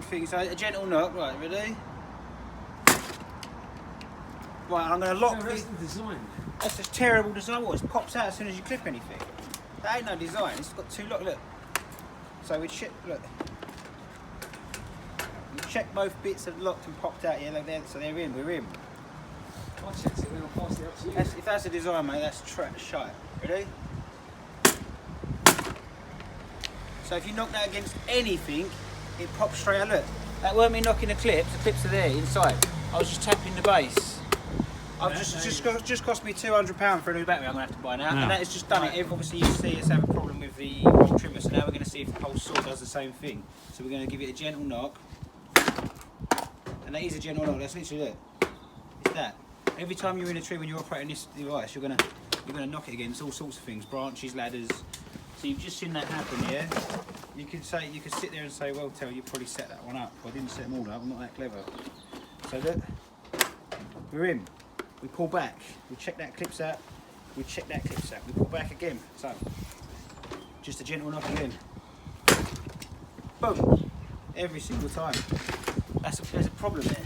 thing. So a gentle knock, right, ready? Right, I'm going to lock the design. That's just terrible design. What? It pops out as soon as you clip anything. That ain't no design. It's got two lock. Look. So we check. Look. We check both bits are locked and popped out. Yeah, like there. So they're in. We're in. I checked it, then I'll pass it up to you. If that's a design, mate, that's shite. Ready? So if you knock that against anything, it pops straight out. Look. That weren't me knocking the clips. The clips are there inside. I was just tapping the base. I've just cost me £200 for a new battery I'm going to have to buy now, and that has just done it. Obviously you see us have a problem with the whole trimmer, so now we're going to see if the whole saw does the same thing. So we're going to give it a gentle knock, and that is a gentle knock. That's literally it. It's that. Every time you're in a tree when you're operating this device, you're going to knock it against all sorts of things, branches, ladders. So you've just seen that happen, yeah. You could sit there and say, well, Tel, you probably set that one up. Well, I didn't set them all up. I'm not that clever. So look, we're in. We pull back, we check that clips out, we check that clips out, we pull back again. So, just a gentle knock again. Boom! Every single time. There's a problem there.